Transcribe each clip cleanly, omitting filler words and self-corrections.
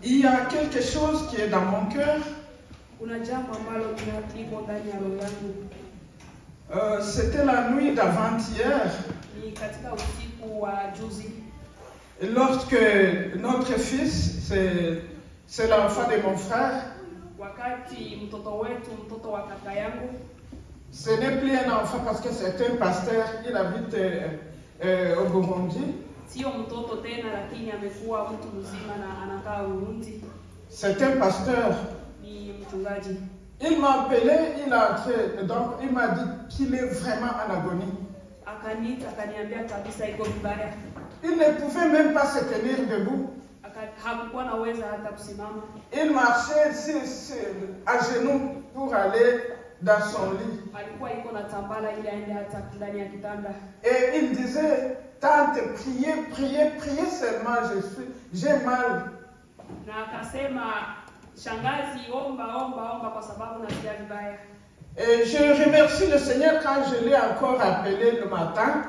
Il y a quelque chose qui est dans mon cœur. C'était la nuit d'avant-hier. Lorsque notre fils, c'est l'enfant de mon frère, ce n'est plus un enfant parce que c'est un pasteur, il habite au Burundi. C'est un pasteur. Il m'a appelé, il est entré, donc il m'a dit qu'il est vraiment en agonie. Il ne pouvait même pas se tenir debout. Il marchait à genoux pour aller dans son lit. Et il disait, tante, priez seulement, j'ai mal. Et je remercie le Seigneur quand je l'ai encore appelé le matin.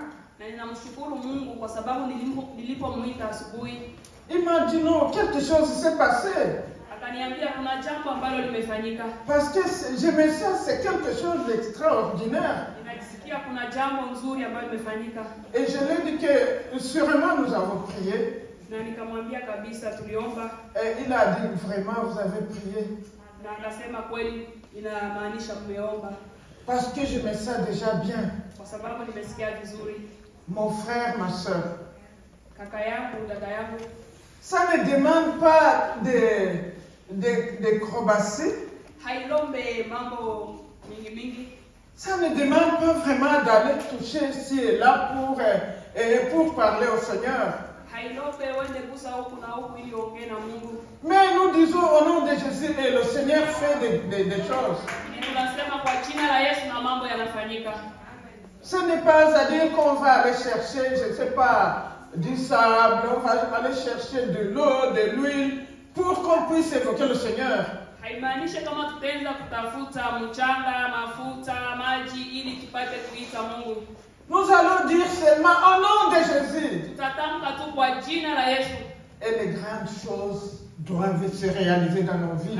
Il m'a dit non, quelque chose s'est passé. Parce que je me sens c'est quelque chose d'extraordinaire. Et je lui ai dit que sûrement nous avons prié. Et il a dit vraiment vous avez prié. Parce que je me sens déjà bien. Mon frère, ma soeur. Ça ne demande pas d'acrobatie. Ça ne demande pas vraiment d'aller toucher ici et là pour parler au Seigneur. Mais nous disons au nom de Jésus et le Seigneur fait des choses. Ce n'est pas à dire qu'on va aller chercher, je ne sais pas, du sable, on va aller chercher de l'eau, de l'huile, pour qu'on puisse évoquer le Seigneur. Nous allons dire seulement au nom de Jésus. Et les grandes choses doivent se réaliser dans nos vies.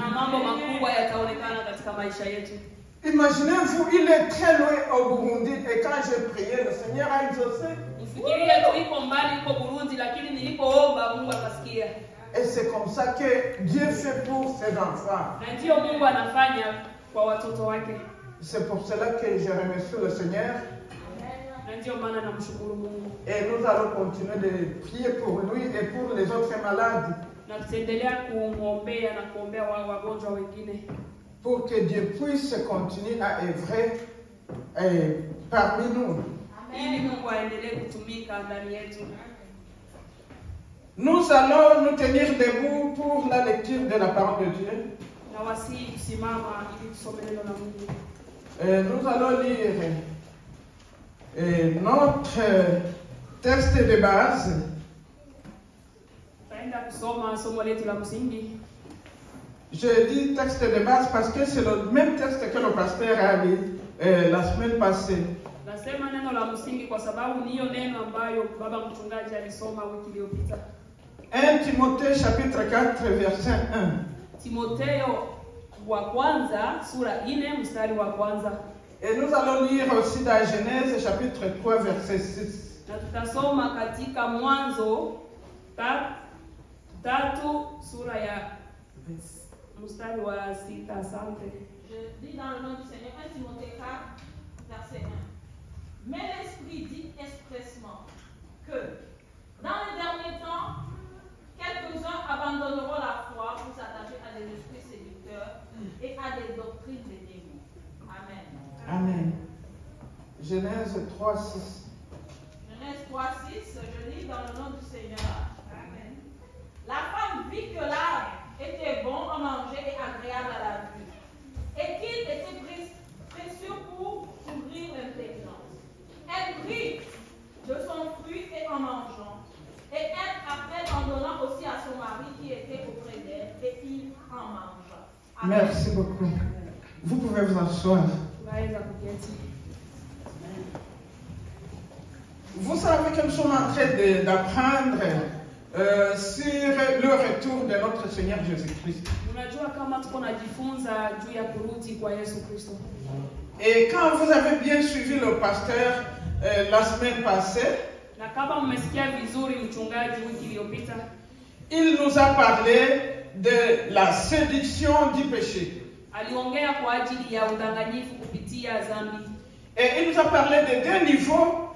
Imaginez-vous, il est très loin au Burundi et quand j'ai prié, le Seigneur a exaucé. Et c'est comme ça que Dieu fait pour ses enfants. C'est pour cela que je remercie le Seigneur. Et nous allons continuer de prier pour lui et pour les autres malades. Pour que Dieu puisse continuer à œuvrer parmi nous. Nous allons nous tenir debout pour la lecture de la parole de Dieu. Nous allons lire notre texte de base. Je dis texte de base parce que c'est le même texte que le pasteur a lu la semaine passée. 1 Timothée chapitre 4 verset 1. Et nous allons lire aussi dans Genèse chapitre 3 verset 6. Je dis dans le nom du Seigneur, 1 Timothée 4, verset 1. Mais l'Esprit dit expressement que dans les derniers temps, quelques-uns abandonneront la foi pour s'attacher à des esprits séducteurs et à des doctrines des démons. Amen. Amen. Genèse 3, 6. Genèse 3, 6, je lis dans le nom du Seigneur. Amen. La femme vit que l'arbre était bon à manger et agréable à la vue, et qu'il était précieux pour ouvrir l'intelligence. Elle prit de son fruit et en mangeant, et elle après en donnant aussi à son mari qui était auprès d'elle, et il en mangea. Amen. Merci beaucoup. Vous pouvez vous asseoir. vous savez que nous sommes en train d'apprendre sur le retour de notre Seigneur Jésus-Christ. Unajua kama tuko najifunza juu ya kurudi kwa Yesu Kristo. Et quand vous avez bien suivi le pasteur la semaine passée, Na kama mmesikia vizuri mchungaji wiki iliyopita, il nous a parlé de la séduction du péché. aliongea kwa ajili ya udanganyifu kupitia dhambi. Et il nous a parlé de deux niveaux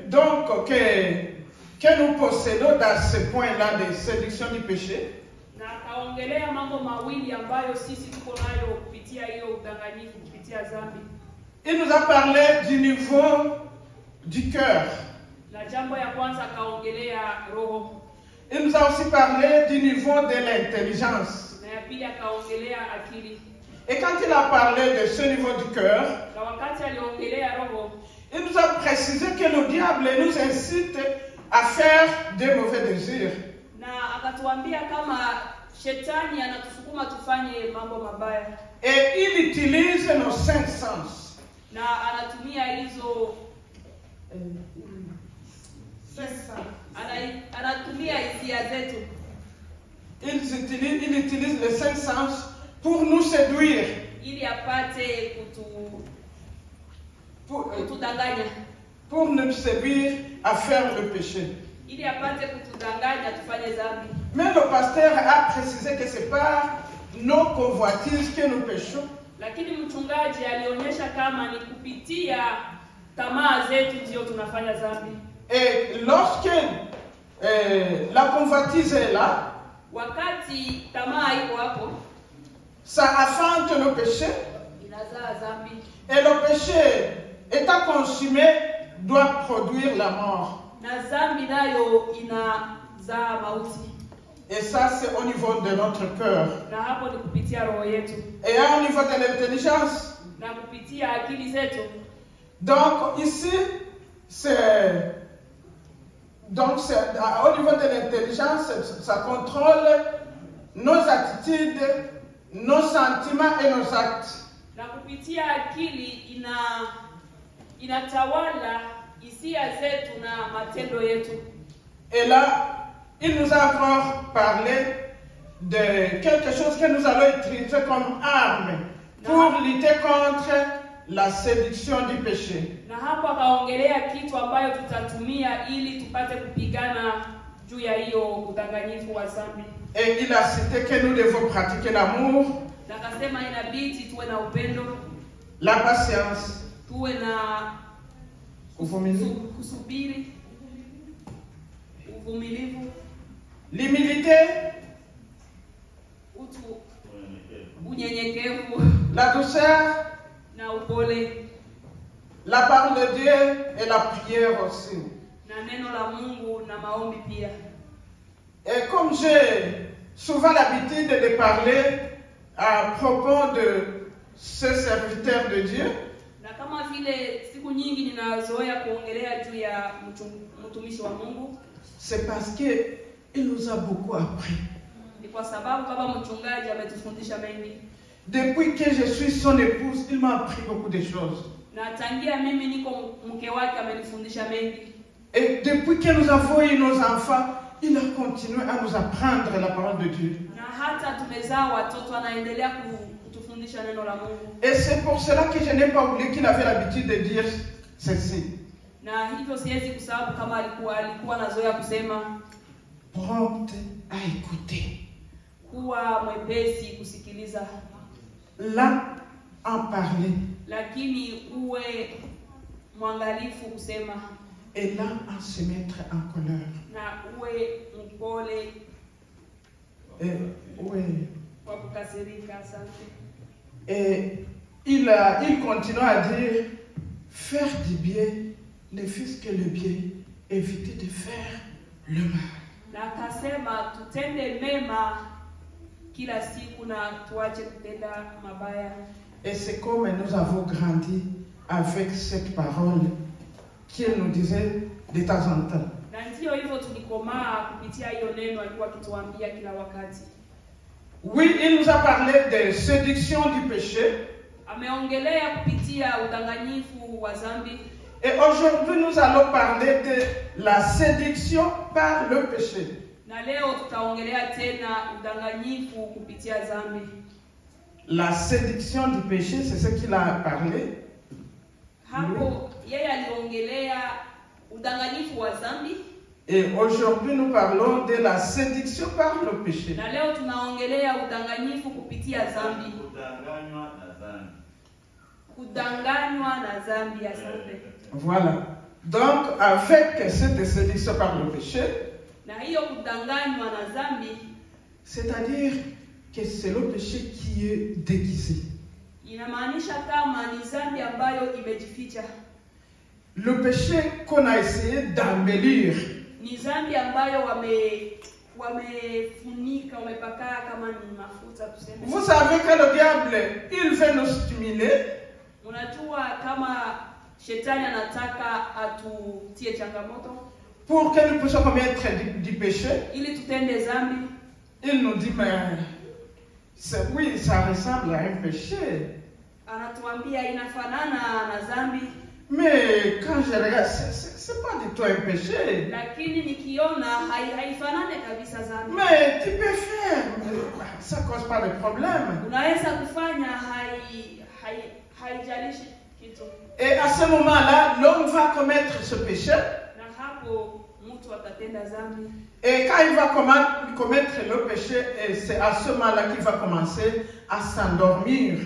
donc que nous possédons dans ce point-là de séduction du péché. Na akaongelea mambo mawili ambayo sisi tuko nayo kupitia hiyo udanganyifu kupitia dhambi. Il nous a parlé du niveau du cœur. Na jambo ya kwanza akaongelea roho. Il nous a aussi parlé du niveau de l'intelligence. Na ya pili akaongelea akili. Et quand il a parlé de ce niveau du cœur, Na wakati aliongelea roho, il nous a précisé que le diable nous incite à faire des mauvais désirs. na akatuambia kama shetani anatusukuma tufanye mambo mabaya. Et il utilise nos cinq sens. Na anatumia hizo anatumia hisia zetu. Il utilise les cinq sens pour nous séduire. Ili apate kutudanganya. Pour nous séduire à faire le péché. Ili apate kutudanganya tufanye dhambi. Mais le pasteur a précisé que ce n'est pas nos convoitises que nous péchons. Lakini mchungaji alionyesha kama ni kupitia tamaa zetu ndio tunafanya dhambi. Et lorsque la convoitise est là, wakati tamaa iko hapo, ça affante le péché. inazaa dhambi. Et le péché, étant consumé, doit produire la mort. Na dhambi nayo inazaa mauti. Et ça, c'est au niveau de notre cœur. Na hapo ni kupitia roho yetu. Et au niveau de l'intelligence. Na kupitia akili zetu. Donc ici, c'est au niveau de l'intelligence, ça contrôle nos attitudes, nos sentiments et nos actes. Na kupitia akili inatawala hisia zetu na matendo yetu. Et là, il nous a encore parlé de quelque chose que nous allons utiliser comme arme pour lutter contre la séduction du péché. Na hapo akaongelea kitu ambayo tutatumia ili tupate kupigana juu ya hiyo udanganyifu wa dhambi. Et il a cité que nous devons pratiquer l'amour, Na akasema inabidi tuwe na upendo, la patience, tuwe na kusubiri, uvumilivu, l'humilité, unyenyekevu, la douceur, na upole, la parole de Dieu et la prière aussi. na neno la Mungu na maombi pia. Et comme j'ai souvent l'habitude de parler à propos de ce serviteur de Dieu, na kama vile siku nyingi ninazoea kuongelea juu ya mtumishi wa Mungu, c'est parce que il nous a beaucoup appris. ni kwa sababu kama mchungaji ametufundisha mengi. Depuis que je suis son épouse, il m'a appris beaucoup de choses. Na tangia mimi niko mke wake amenifundisha mengi. Et depuis que nous avons eu nos enfants, il a continué à nous apprendre la parole de Dieu. Na hata tumezaa watoto anaendelea kutufundisha neno la Mungu. Et c'est pour cela que je n'ai pas oublié qu'il avait l'habitude de dire ceci. Na hivyo siwezi kusahau kama alikuwa nazoea kusema Prompte à écouter. kuwa mwepesi kusikiliza. Là, en parler. Lakini uwe mwangalifu kusema. Et là, à se mettre en colère. Na uwe mpole. Oui. Kwa kukasirika, asante. Et il continue à dire, faire du bien ne fût que le bien, éviter de faire le mal. Na akasema tutende mema kila siku na tuache kutenda mabaya. Et c'est comme nous avons grandi avec cette parole qu'il nous disait de temps en temps. Na ndio hivyo tulikomaa kupitia hiyo neno alikuwa akituambia kila wakati. Oui, il nous a parlé de séduction du péché. Ameongelea kupitia udanganyifu wa dhambi. Et aujourd'hui, nous allons parler de la séduction par le péché. Na leo tutaongelea tena udanganyifu kupitia dhambi. La séduction du péché, c'est ce qu'il a parlé. Hapo yeye aliongelea udanganyifu wa dhambi. Et aujourd'hui, nous parlons de la séduction par le péché. Na leo tunaongelea udanganyifu kupitia dhambi. Kudanganywa na dhambi, asante. Voilà. Donc, avec cette séduction par le péché, Na hiyo kudanganywa na dhambi, c'est-à-dire que c'est le péché qui est déguisé. inamaanisha kama ni dhambi ambayo imejificha. Le péché qu'on a essayé d'embellir. Ni dhambi ambayo wamefunika, wamepaka kama ni mafuta tuseme. Vous savez que le diable, il veut nous stimuler. Unajua kama shetani anataka atutie changamoto Pour que nous puissions commettre du péché. ili tutende dhambi. Il nous dit, mais oui, ça ressemble à un péché. Anatuambia inafanana na dhambi, Mais quand je regarde, c'est pas du tout un péché. lakini nikiona haifanane kabisa dhambi. Mais tu peux faire, mais ça ne cause pas de problème. Unaweza kufanya haijalishi kitu. Et à ce moment-là, l'homme va commettre ce péché. Na hapo mtu atatenda dhambi. Et quand il va commettre le péché, c'est à ce moment-là qu'il va commencer à s'endormir.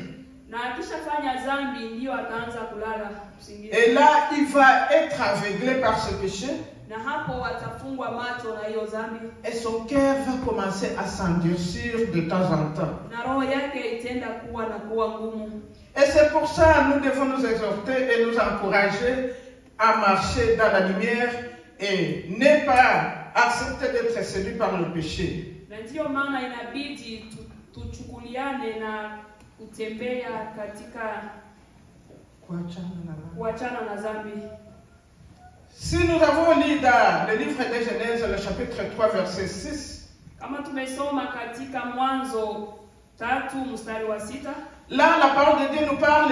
Na akishafanya dhambi ndio ataanza kulala usingizi. Et là, il va être aveuglé par ce péché. Na hapo atafungwa macho na hiyo dhambi. Et son cœur va commencer à s'endurcir de temps en temps. Na roho yake itaenda kuwa ngumu. Et c'est pour ça que nous devons nous exhorter et nous encourager à marcher dans la lumière et ne pas accepter d'être séduit par le péché. Na ndio maana inabidi tuchukuliane na kutembea katika kuachana na dhambi. Si nous avons lu dans le livre de Genèse, le chapitre 3, verset 6, kama tumesoma katika Mwanzo 3 mstari wa 6, là la parole de Dieu nous parle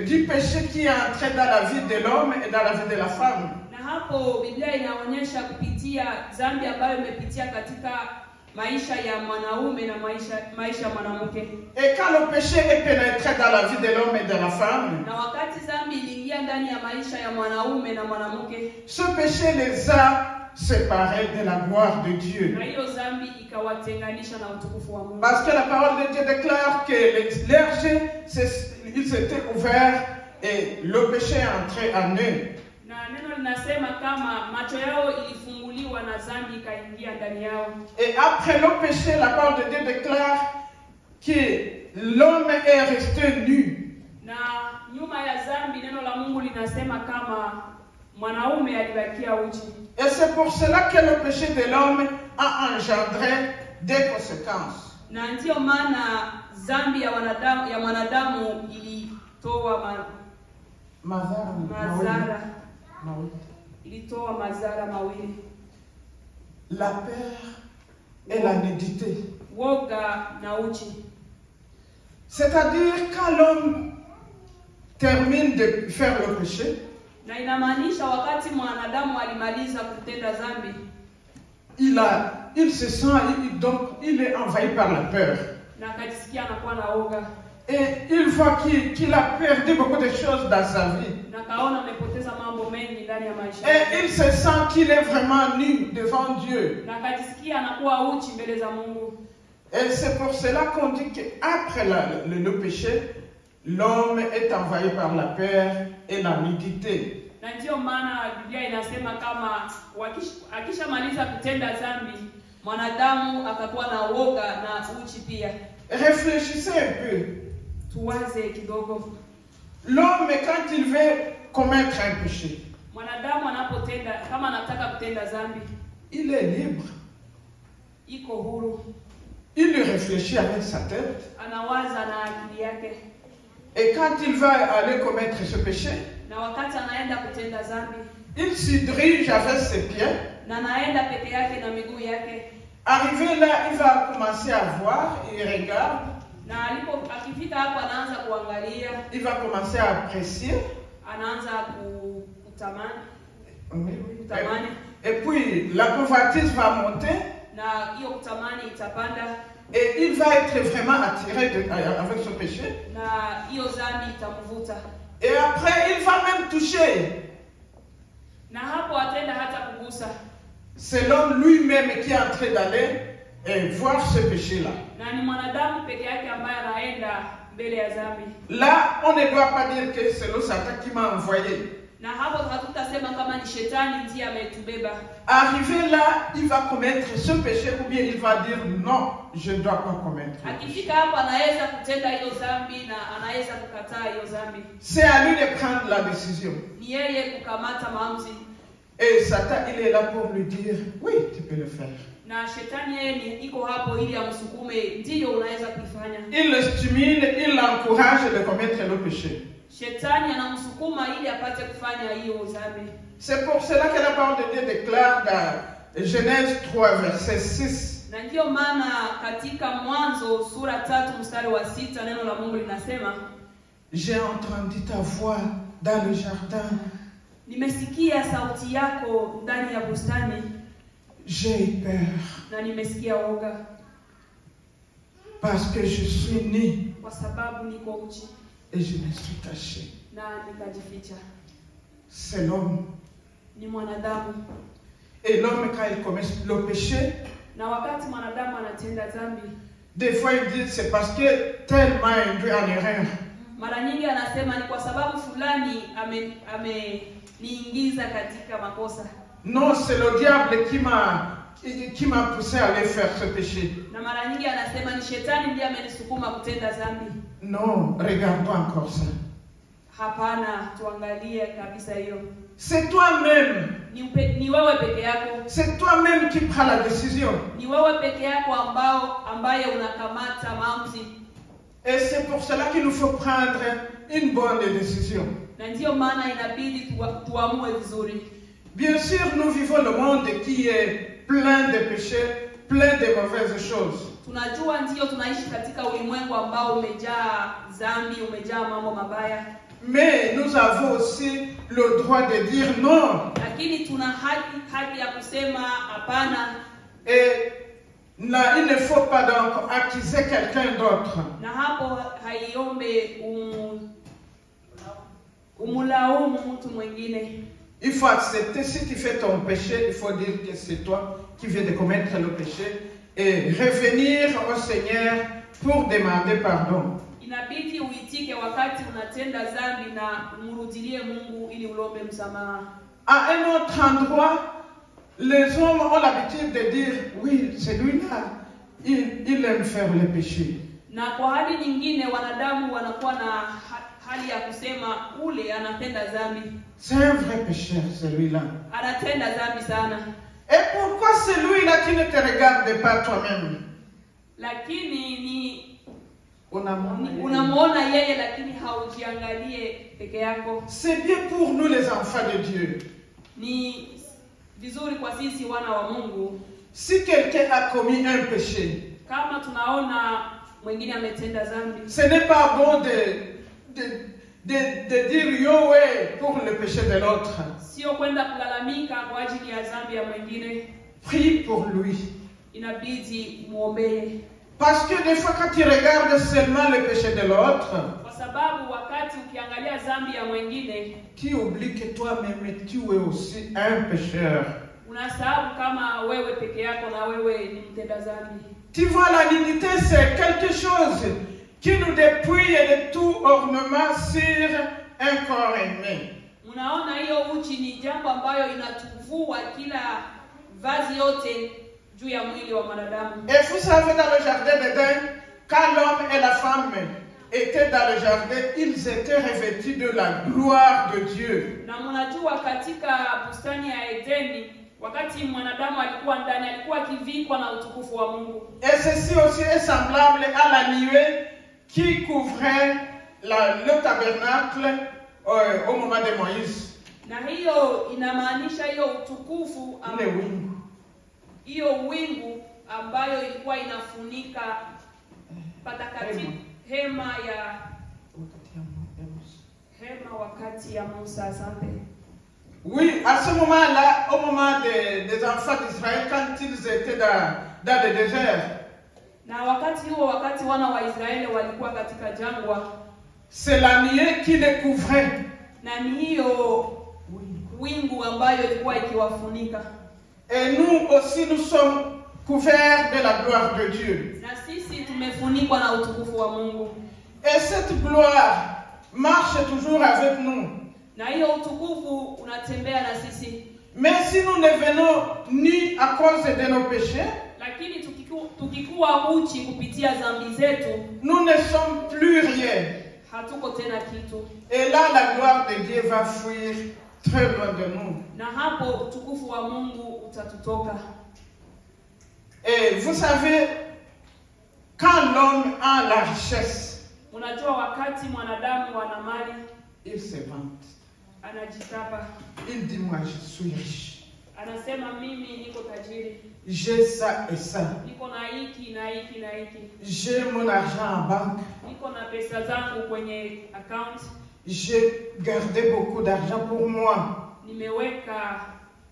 du péché qui est entré dans la vie de l'homme et dans la vie de la femme. Na hapo Biblia inaonyesha kupitia dhambi ambayo imepitia katika maisha ya mwanaume na maisha ya mwanamke. Et quand le péché est pénétré dans la vie de l'homme et de la femme, Na wakati dhambi iliingia ndani ya maisha ya mwanaume na mwanamke, ce péché les a séparés de la gloire de Dieu. na hiyo dhambi ikawatenganisha na utukufu wa Mungu. Parce que la parole de Dieu déclare que leurs yeux, ils étaient ouverts et le péché est entré en eux. Na neno linasema kama macho yao ilifunguliwa na dhambi ikaingia ndani yao. Et après le péché, la parole de Dieu déclare que l'homme est resté nu. Na nyuma ya dhambi neno la Mungu linasema kama mwanaume alibakia uchi. Et c'est pour cela que le péché de l'homme a engendré des conséquences. Na ndio maana dhambi ya mwanadamu ilitoa ilitoa madhara mawili. La peur et la nudité. Woga na uchi. C'est-à-dire quand l'homme termine de faire le péché, Na inamaanisha wakati mwanadamu alimaliza kutenda dhambi, il se sent, donc il est envahi par la peur. na akajisikia anakuwa na woga. Et il voit qu'il a perdu beaucoup de choses dans sa vie. Na kaona amepoteza mambo mengi ndani ya maisha. Et il se sent qu'il est vraiment nu devant Dieu. Na akajisikia anakuwa uchi mbele za Mungu. Et c'est pour cela qu'on dit qu'après le péché, l'homme est envahi par la peur et la nudité. Na ndio maana Biblia inasema kama akishamaliza kutenda dhambi, mwanadamu akakuwa na woga na uchi pia. Réfléchissez un peu. Tuwaze kidogo. L'homme, quand il veut commettre un péché, Mwanadamu anapotenda, kama anataka kutenda dhambi, il est libre. iko huru. Il réfléchit avec sa tête. Anawaza na akili yake. Et quand il va aller commettre ce péché, Na wakati anaenda kutenda dhambi, il se dirige avec ses pieds. na anaenda peke yake na miguu yake. Arrivé là, il va commencer à voir, il regarde. Na akifika hapo anaanza kuangalia, Il va commencer à apprécier. anaanza kutamani. Oui. Kutamani. Et puis la convoitise va monter. Na hiyo kutamani itapanda. Et il va être vraiment attiré avec ce péché. Na hiyo dhambi itamvuta. Et après, il va même toucher. Na hapo atenda hata kugusa. C'est l'homme lui-même qui est en train d'aller voir ce péché-là. Na ni mwanadamu peke yake ambaye anaenda mbele ya dhambi. Là, on ne doit pas dire que c'est le Satan qui m'a envoyé. Na hapo hatutasema kama ni shetani ndiye ametubeba. Arrivé là, il va commettre ce péché ou bien il va dire non, je ne dois pas commettre. Akifika hapo anaweza kutenda hiyo dhambi na anaweza kukataa hiyo dhambi. C'est à lui de prendre la décision. Ni yeye kukamata maamuzi. Et Satan, il est là pour lui dire oui, tu peux le faire. Na shetani yeye iko hapo ili amsukume, ndio unaweza kuifanya. Il le stimule, il l'encourage de commettre le péché. Shetani anamsukuma ili apate kufanya hiyo dhambi. C'est pour cela que la parole de Dieu déclare dans Genèse 3 verset 6. Na ndio maana katika Mwanzo sura 3 mstari wa 6 neno la Mungu linasema, j'ai entendu ta voix dans le jardin. Nimesikia sauti yako ndani ya bustani. J'ai peur. Na nimesikia woga. Parce que je suis né. Kwa sababu niko uchi. Et je me suis caché. Na nikajificha. C'est l'homme. Ni mwanadamu. Et l'homme, quand il commet le péché, na wakati mwanadamu anatenda dhambi, des fois il dit c'est parce que tel m'a induit en erreur. Mara nyingi anasema ni kwa sababu fulani ameniingiza katika makosa. Non, c'est le diable qui m'a poussé à aller faire ce péché. Na mara nyingi anasema ni shetani ndiye amenisukuma kutenda dhambi. Non, regardons encore ça. Hapana, tuangalie kabisa hiyo. C'est toi-même. Ni wewe peke yako. C'est toi-même qui prends la décision. Ni wewe peke yako ambaye unakamata maamuzi. Et c'est pour cela qu'il nous faut prendre une bonne décision. Na ndio maana inabidi tuamue vizuri. Bien sûr, nous vivons le monde qui est plein de péchés, plein de mauvaises choses. Tunajua ndio tunaishi katika ulimwengu ambao umejaa dhambi, umejaa mambo mabaya. Mais nous avons aussi le droit de dire non. Lakini tuna haki ya kusema hapana. Et là, il ne faut pas donc accuser quelqu'un d'autre. Na hapo haiombe umulaumu mtu mwingine. Il faut accepter, si tu fais ton péché, il faut dire que c'est toi qui viens de commettre le péché et revenir au Seigneur pour demander pardon. Inabidi uitike wakati unatenda dhambi na umrudilie Mungu ili ulombe msamaha. À un autre endroit, les hommes ont l'habitude de dire oui, celui-là, il aime faire le péché. Na kwa hali nyingine wanadamu wanakuwa na hali ya kusema ule anatenda dhambi. C'est un vrai pécheur, celui-là. Anatenda dhambi sana. Et pourquoi celui-là qui ne te regarde pas toi-même? Lakini ni unamuona yeye lakini haujiangalie peke yako. C'est bien pour nous les enfants de Dieu. Ni vizuri kwa sisi wana wa Mungu. Si quelqu'un a commis un péché, kama tunaona mwingine ametenda dhambi, ce n'est pas bon de dire yo ouais pour le péché de l'autre. Sio kwenda kulalamika kwa ajili ya dhambi ya mwingine. Prie pour lui. Inabidi muombee. Parce que des fois quand tu regardes seulement le péché de l'autre, kwa sababu wakati ukiangalia dhambi ya mwingine, tu oublies que toi-même tu es aussi un pécheur. Unasahau kama wewe peke yako na wewe ni mtenda dhambi. Tu vois, la dignité c'est quelque chose qui nous dépouille de tout ornement sur un corps aimé. Unaona hiyo uchi ni jambo ambayo inatuvua kila vazi yote juu ya mwili wa mwanadamu. Et vous savez, dans le jardin d'Éden, quand l'homme et la femme étaient dans le jardin, ils étaient revêtus de la gloire de Dieu. Na mnajua katika bustani ya Edeni, wakati mwanadamu alikuwa ndani, alikuwa kivikwa na utukufu wa Mungu. Et ceci aussi est semblable à la nuée qui couvrait le tabernacle au moment de Moïse. Na hiyo inamaanisha hiyo utukufu hiyo wingu ambayo ilikuwa inafunika patakatifu hema wakati ya Musa. Asante. Oui, à ce moment-là, au moment des enfants d'Israël, quand ils étaient dans le désert, Na wakati huo, wakati wana wa Israeli walikuwa katika jangwa, c'est la nuée qui les couvrait. na ni hiyo wingu ambayo ilikuwa ikiwafunika. Et nous aussi, nous sommes couverts de la gloire de Dieu. Na sisi tumefunikwa na utukufu wa Mungu. Et cette gloire marche toujours avec nous. Na hiyo utukufu unatembea na sisi. Mais si nous ne venons ni à cause de nos péchés, Lakini tukikuwa uchi kupitia dhambi zetu, nous ne sommes plus rien. hatuko tena kitu. Et là, la gloire de Dieu va fuir très loin de nous. Na hapo utukufu wa Mungu utatutoka. Et vous savez, quand l'homme a la richesse, Unajua wakati mwanadamu ana mali, il se vante. anajitapa. Il dit, moi je suis riche. Anasema mimi niko tajiri. J'ai ça et ça. Niko na hiki na hiki na hiki. J'ai mon argent en banque. Niko na pesa zangu kwenye account. J'ai gardé beaucoup d'argent pour moi. Nimeweka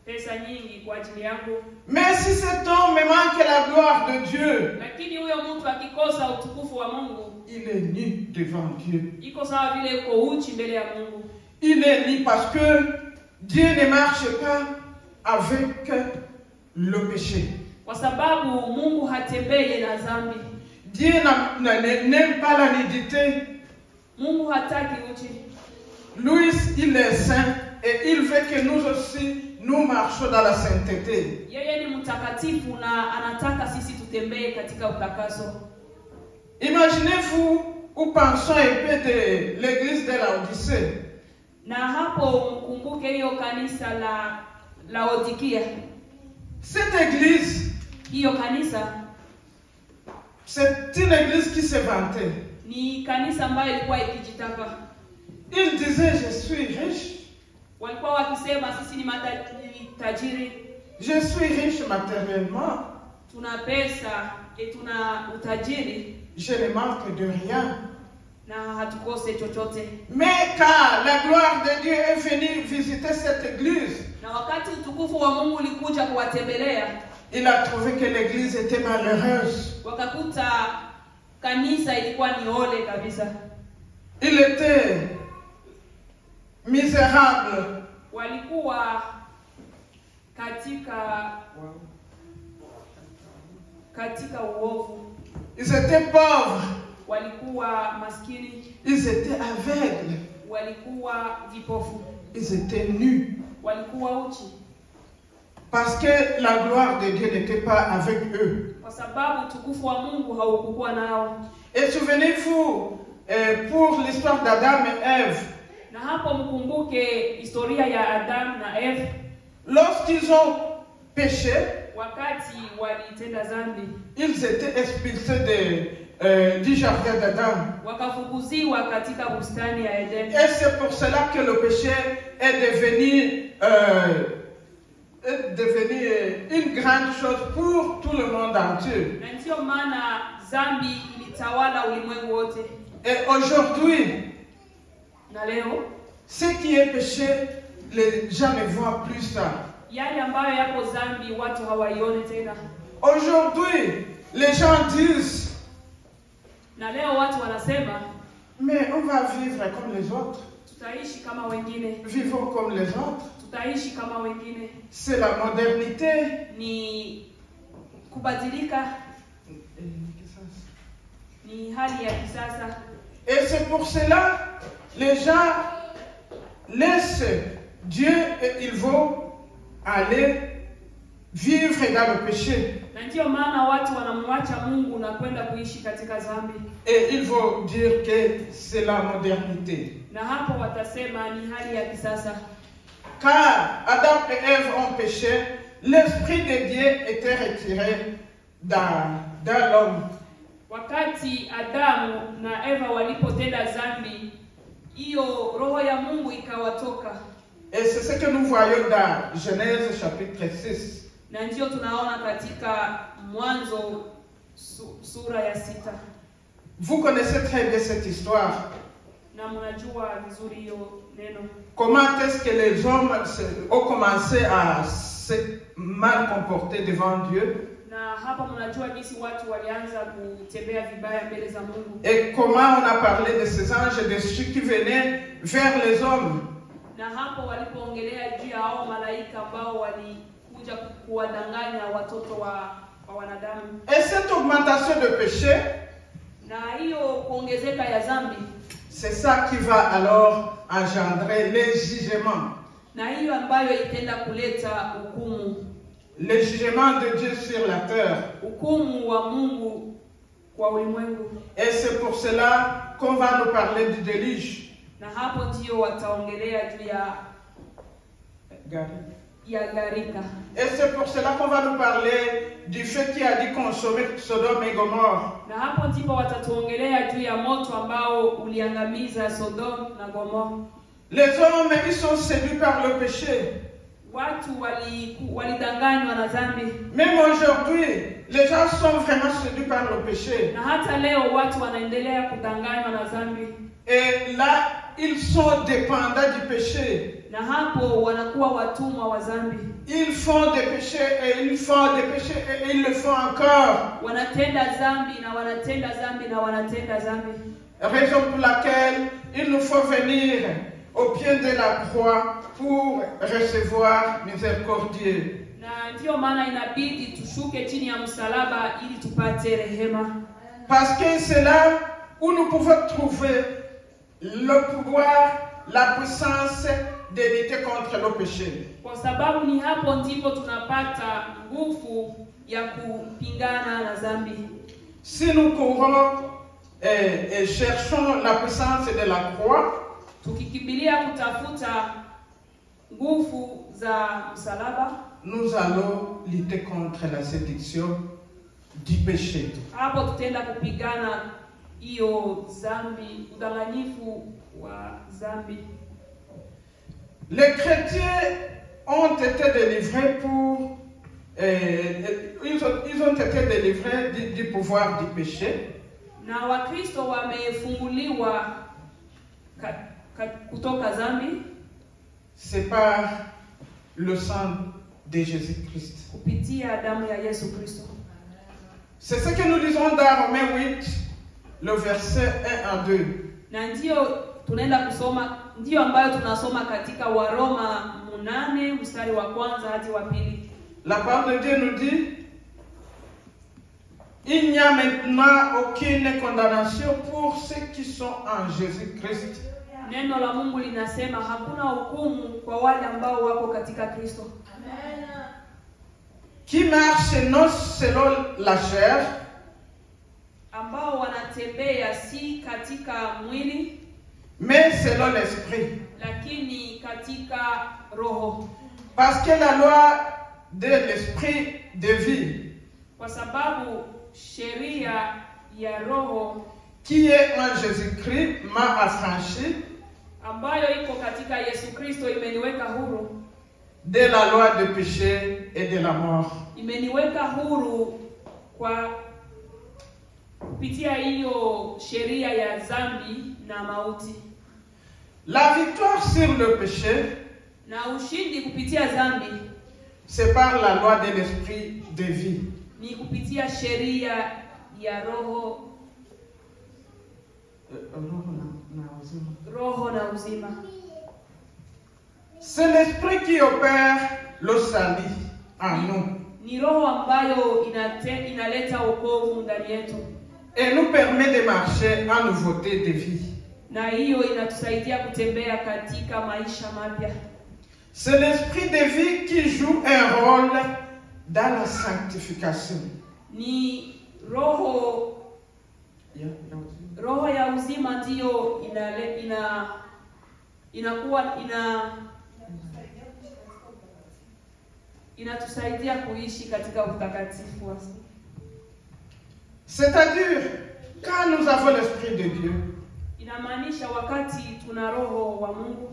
pesa nyingi kwa ajili yangu. Mais si cet homme me manque la gloire de Dieu, Lakini huyo mtu akikosa utukufu wa Mungu, il est nu devant Dieu. iko sawa vile uko uchi mbele ya Mungu. Il est nu parce que Dieu ne marche pas avec le péché. Kwa sababu Mungu hatembei na dhambi. Dieu n'aime pas la nudité. Mungu hataki uchi. Lui, il est saint et il veut que nous aussi, nous marchions dans la sainteté. Yeye ni mtakatifu na anataka sisi tutembee katika utakaso. Imaginez-vous ou pensons un peu de l'église de Laodicée. Na hapo mkumbuke hiyo kanisa la Laodikia. Cette église, Hiyo kanisa c'est une église qui se vantait. ni kanisa ambayo ilikuwa ikijitapa. Il disait, je suis riche. Walikuwa wakisema sisi ni tajiri, Je suis riche matériellement. tuna pesa, tuna utajiri Je ne manque de rien. na hatukose chochote. Mais quand la gloire de Dieu est venue visiter cette église, Na wakati utukufu wa Mungu ulikuja kuwatembelea, il a trouvé que l'église était malheureuse. wakakuta kanisa ilikuwa ni ole kabisa. Il était misérable. Walikuwa katika uovu. Ils étaient pauvres. Walikuwa maskini, Ils étaient aveugles. walikuwa vipofu, Ils étaient nus. walikuwa uchi. Parce que la gloire de Dieu n'était pas avec eux. Kwa sababu utukufu wa Mungu haukuwa nao. Et souvenez-vous, pour l'histoire d'Adam et Ève, Na hapo mkumbuke historia ya Adam na Eve. lorsqu'ils ont péché, Wakati walitenda dhambi, ils étaient expulsés du jardin d'Adam. wakafukuziwa katika bustani ya Eden. Et c'est pour cela que le péché est devenu une grande chose pour tout le monde entier. Na ndio maana dhambi ilitawala ulimwengu wote. Et aujourd'hui, Na leo ce qui est péché, les gens ne voient plus ça. yale ambayo yako dhambi watu hawaione tena. Aujourd'hui, les gens disent, Na leo watu wanasema mais on va vivre comme les autres. tutaishi kama wengine, Vivons comme les autres. tutaishi kama wengine. C'est la modernité. Ni kubadilika, ni hali ya kisasa. Et c'est pour cela les gens laissent Dieu et ils vont aller vivre dans le péché. Na ndio maana watu wanamwacha Mungu na kwenda kuishi katika dhambi. Et ils vont dire que c'est la modernité. Na hapo watasema ni hali ya kisasa. Car Adam et Ève ont péché, l'Esprit de Dieu était retiré dans l'homme. Wakati Adamu na Eva walipotenda dhambi, hiyo roho ya Mungu ikawatoka. Et c'est ce que nous voyons dans Genèse chapitre 6. Na ndio tunaona katika Mwanzo sura ya 6. Vous connaissez très bien cette histoire. Na mnajua vizuri hiyo neno. Comment est-ce que les hommes ont commencé à se mal comporter devant Dieu? Na hapa mnajua jinsi watu walianza kutembea vibaya mbele za Mungu. Et comment on a parlé de ces anges, de ceux qui venaient vers les hommes? Na hapo walipoongelea juu ya hao malaika ambao walikuja kuwadanganya watoto wa wanadamu. Et cette augmentation de péché, Na hiyo kuongezeka ya dhambi, c'est ça qui va alors engendrer les jugements. na hiyo ambayo itaenda kuleta hukumu. Les jugements de Dieu sur la terre. Hukumu wa Mungu kwa ulimwengu. Et c'est pour cela qu'on va nous parler du déluge. Na hapo ndio wataongelea juu ya gharika. Et c'est pour cela qu'on va nous parler du feu qui a dit consommer Sodome et Gomorrhe. Na hapo ndipo watatuongelea juu ya moto ambao uliangamiza Sodom na Gomorra. Les hommes, ils sont séduits par le péché. Watu walidanganywa na dhambi. Même aujourd'hui, les gens sont vraiment séduits par le péché. Na hata leo watu wanaendelea kudanganywa na dhambi. Et là, ils sont dépendants du péché. Na hapo wanakuwa watumwa wa dhambi. Ils font des péchés et ils font des péchés et ils le font encore. Wanatenda dhambi na wanatenda dhambi na wanatenda dhambi. Raison pour laquelle il nous faut venir au pied de la croix pour recevoir miséricordieux. Na ndio maana inabidi tushuke chini ya msalaba ili tupate rehema. Parce que c'est là où nous pouvons trouver le pouvoir, la puissance de lutter contre le péché. Kwa sababu ni hapo ndipo tunapata nguvu ya kupingana na dhambi. Si nous courons et cherchons la puissance de la croix, tukikimbilia kutafuta nguvu za msalaba, nous allons lutter contre la séduction du péché. Hapo tutaenda kupigana hiyo dhambi, udanganyifu wa dhambi. Les chrétiens ont été délivrés ils ont été délivrés du pouvoir du péché. Na Wakristo wamefunguliwa kutoka dhambi. C'est par le sang de Jésus-Christ. Kupitia damu ya Yesu Kristo. C'est ce que nous lisons dans Romains 8, le verset 1 à 2. Na ndio tunaenda kusoma, ndio ambayo tunasoma katika Waroma 8 mstari wa kwanza hadi wa pili. La parole de Dieu nous dit: il n'y a maintenant aucune condamnation pour ceux qui sont en Jésus-Christ. Neno la Mungu linasema hakuna hukumu kwa wale ambao wako katika Kristo. Amen. Qui marche non selon la chair, ambao wanatembea si katika mwili, mais selon l'esprit. lakini katika roho. Parce que la loi de l'esprit de vie, Kwa sababu sheria ya roho qui est en Jésus-Christ, m'a affranchi ambayo iko katika Yesu Kristo imeniweka huru. De la loi de péché et de la mort. Imeniweka huru kwa kupitia hiyo sheria ya dhambi na mauti. La victoire sur le péché, Na ushindi kupitia dhambi, c'est par la loi de l'esprit de vie. ni kupitia sheria ya roho, roho na uzima. C'est l'esprit qui opère le salut en nous Ni roho ambayo inaleta wokovu ndani yetu. et nous permet de marcher en nouveauté de vie. Na hiyo inatusaidia kutembea katika maisha mapya. C'est l'esprit de vie qui joue un rôle dans la sanctification. Ni roho ya uzima ndiyo inatusaidia kuishi katika utakatifu. C'est-à-dire, quand nous avons l'esprit de Dieu, Inamaanisha wakati tuna roho wa Mungu,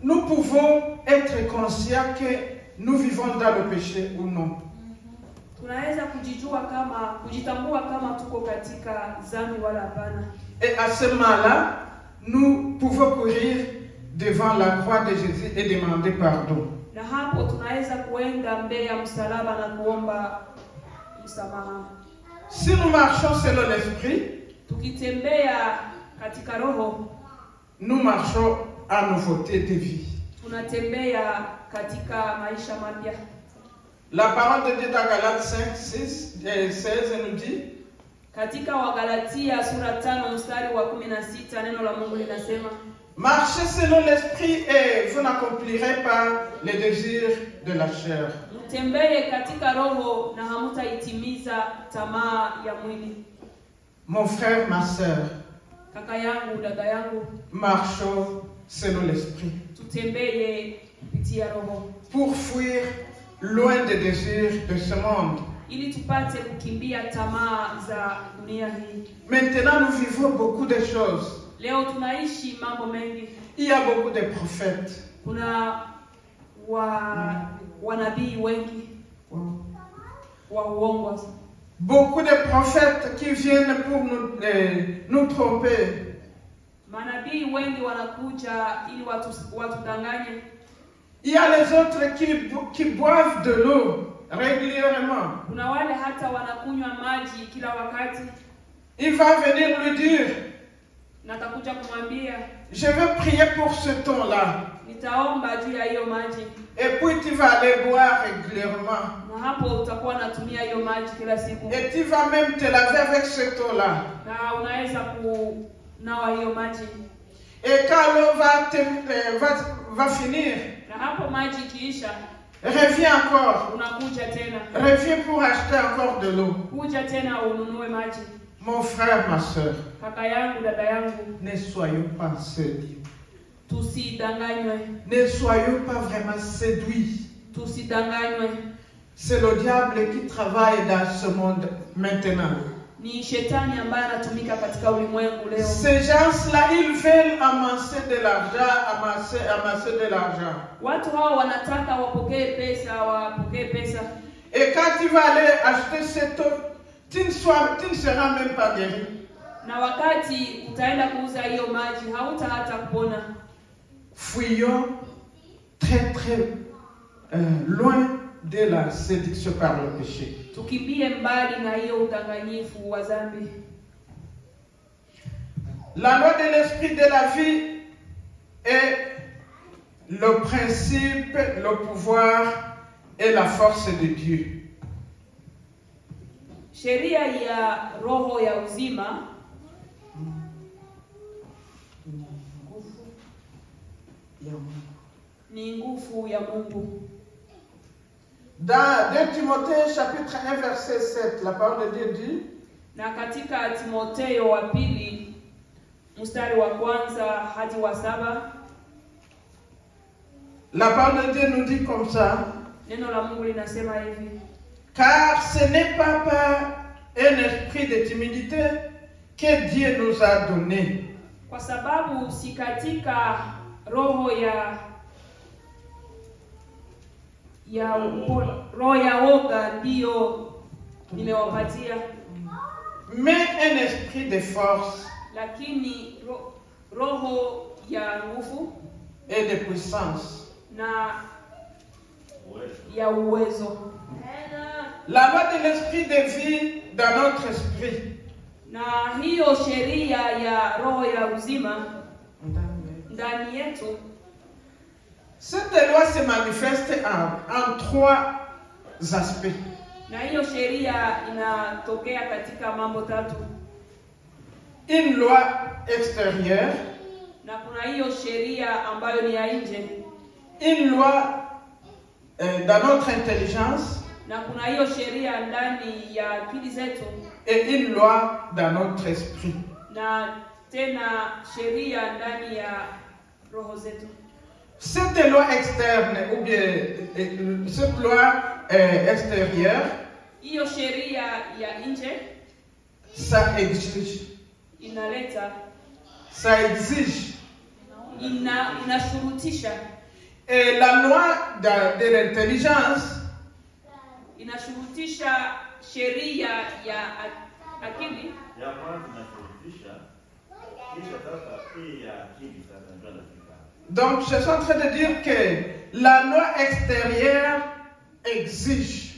nous pouvons être conscients que nous vivons dans le péché ou non. tunaweza kujitambua kama tuko katika dhambi wala hapana. Et à ce moment-là, nous pouvons courir devant la croix de Jésus et demander pardon. Na hapo tunaweza kuenda mbele ya msalaba na kuomba msamaha. Si nous marchons selon l'esprit, Tukitembea katika roho, nous marchons à nouveauté de vie. tunatembea katika maisha mapya. La parole de Dieu dans Galates 5, 6 et 16 nous dit, Katika Wagalatia sura 5 mstari wa 16 neno la Mungu linasema, marchez selon l'esprit et vous n'accomplirez pas les désirs de la chair. mtembee katika roho na hamutaitimiza tamaa ya mwili. Mon frère, ma sœur, Kaka yangu, dada yangu, marchons selon l'esprit tutembee kupitia roho pour fuir loin des désirs de ce monde. ili tupate kukimbia tamaa za dunia hii. Maintenant, nous vivons beaucoup de choses. Leo tunaishi mambo mengi. Il y a beaucoup de prophètes. Kuna wanabii wengi wa uongo. Beaucoup de prophètes qui viennent pour nous tromper. Manabii wengi wanakuja ili watudanganye. Il y a les autres qui boivent de l'eau régulièrement. Kuna wale hata wanakunywa maji kila wakati. Il va venir lui dire, Natakuja kumwambia, je vais prier pour ce temps-là. nitaomba juu ya hiyo maji. Et puis tu vas aller boire régulièrement. Na hapo utakuwa unatumia hiyo maji kila siku. Et tu vas même te laver avec ce temps-là. Na unaweza kunawa hiyo maji. Et quand l'eau va finir, Na hapo maji kiisha, reviens encore. unakuja tena. Reviens pour acheter encore de l'eau. Kuja tena ununue maji. Mon frère, ma soeur, Kaka yangu, dada yangu, ne soyons pas séduits. tusidanganywe. Ne soyons pas vraiment séduits. Tusidanganywe. C'est le diable qui travaille dans ce monde maintenant. Ni shetani ambaye anatumika katika ulimwengu leo. Ces gens-là, ils veulent amasser de l'argent, amasser de l'argent. Watu hao wanataka wapokee pesa. Et quand tu vas aller acheter cette eau, tu ne seras même pas guéri. Na wakati utaenda kuuza hiyo maji, hauta hata kupona. Fuyons très loin de la séduction par le péché. Tukimbie mbali na hiyo udanganyifu wa dhambi. La loi de l'esprit de la vie est le principe, le pouvoir et la force de Dieu. Sheria ya roho ya uzima ni nguvu ya Mungu. Dans 2 Timothée chapitre 1 verset 7, la parole de Dieu dit, Na katika Timotheo wa pili mstari wa kwanza hadi wa 7, la parole de Dieu nous dit comme ça, neno la Mungu linasema hivi: car ce n'est pas par un esprit de timidité que Dieu nous a donné, kwa sababu si katika roho ya woga ndio nimewapatia, mais un esprit de force lakini roho ya nguvu et de puissance. na ya uwezo. La loi de l'esprit de vie dans notre esprit. Na hiyo sheria ya roho ya uzima ndani yetu, Cette loi se manifeste en 3 aspects. na hiyo sheria inatokea katika mambo 3. Une loi extérieure, Na kuna hiyo sheria ambayo ni ya nje, une loi dans notre intelligence na kuna hiyo sheria ndani ya akili zetu, et une loi dans notre esprit. na tena sheria ndani ya roho zetu. Cette loi externe ou bien cette loi extérieure, Hiyo sheria ya nje ça exige, inashurutisha. Et la loi de l'intelligence inashurutisha sheria ya akili. Donc, je suis en train de dire que la loi extérieure exige.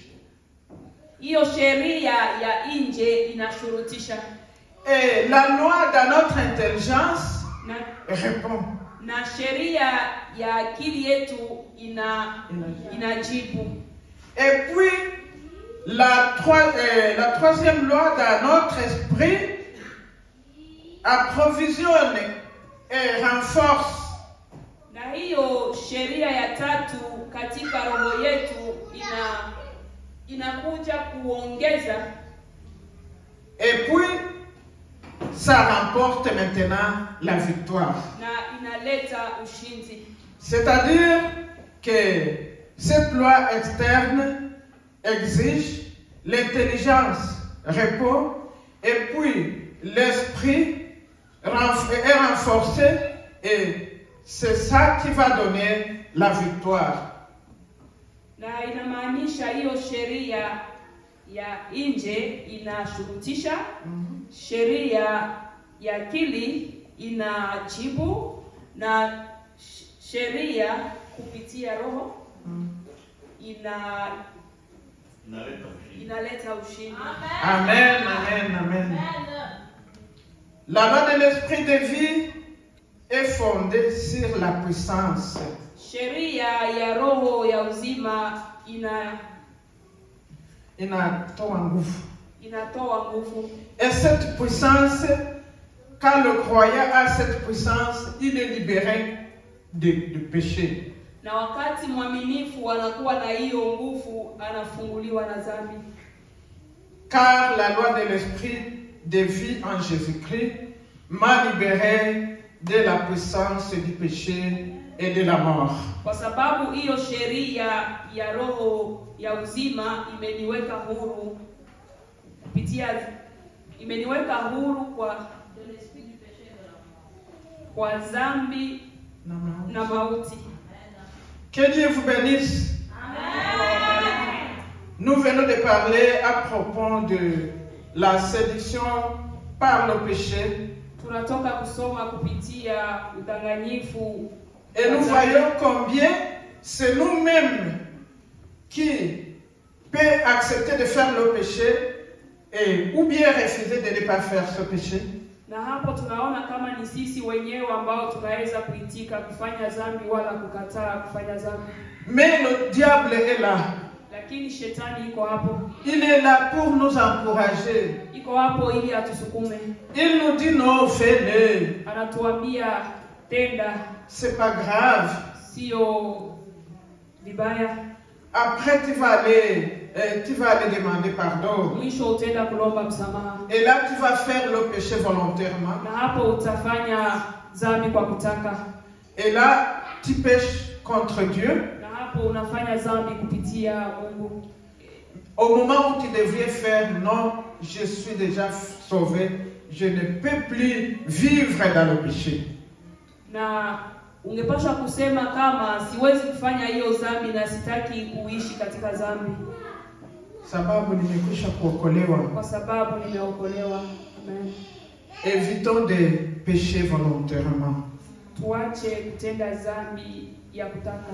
Hiyo sheria ya nje inashurutisha. Et la loi dans notre intelligence répond. Na sheria ya akili yetu inajibu. Et puis, la troisième loi dans notre esprit approvisionne et renforce. Na hiyo sheria ya tatu katika roho yetu inakuja kuongeza. Et puis, ça remporte maintenant la victoire. Na inaleta ushindi. C'est-à-dire que cette loi externe exige, l'intelligence répond, et puis l'esprit est renforcé, et c'est ça qui va donner la victoire. Na inamaanisha hiyo sheria ya nje inashurutisha, sheria ya akili inajibu, na sheria kupitia roho inaleta ushindi. Amen, amen, amen. La loi de l'esprit de vie est fondée sur la puissance. Sheria ya roho ya uzima inatoa nguvu. Et cette puissance, quand le croyant a cette puissance, il est libéré de péché. Na wakati mwaminifu anakuwa na hiyo nguvu, anafunguliwa na dhambi. Car la loi de l'esprit de vie en Jésus-Christ m'a libéré de la puissance du péché et de la mort. Kwa sababu hiyo sheria ya roho ya uzima imeniweka huru kwa dhambi na mauti. Que Dieu vous bénisse. Amen. Nous venons de parler à propos de la séduction par le péché. Tunatoka kusoma kupitia udanganyifu. Et nous voyons combien c'est nous-mêmes qui peut accepter de faire le péché et ou bien refuser de ne pas faire ce péché. Na hapo tunaona kama ni sisi wenyewe ambao tunaweza kuitika kufanya dhambi wala kukataa kufanya dhambi. Mais le diable est là. Lakini shetani iko hapo. Il est là pour nous encourager. Iko hapo ili atusukume. Il nous dit non, fais-le. Anatuambia tenda. C'est pas grave. Sio vibaya. Après tu vas aller demander pardon. Mwisho utaenda kulomba msamaha. Et là tu vas faire le péché volontairement. Na hapo utafanya dhambi kwa kutaka. Et là tu pêches contre Dieu. Na hapo unafanya dhambi kupitia Mungu. Au moment où tu devrais faire non, je suis déjà sauvé, je ne peux plus vivre dans le péché. Na ungepaswa kusema kama siwezi kufanya hiyo dhambi na sitaki kuishi katika dhambi. Sababu nimekwisha kuokolewa. Kwa sababu nimeokolewa. Amen. Évitons de pécher volontairement. Tuache kutenda dhambi ya kutaka.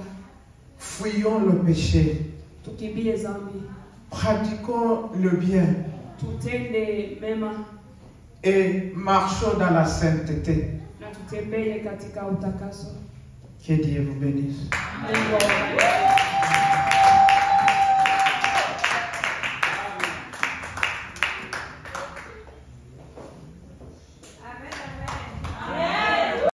Fuyons le péché. Tukimbie dhambi. Pratiquons le bien. Tutende mema. Et marchons dans la sainteté. Na tutembee katika utakaso. Que Dieu vous bénisse. Mungu awabariki.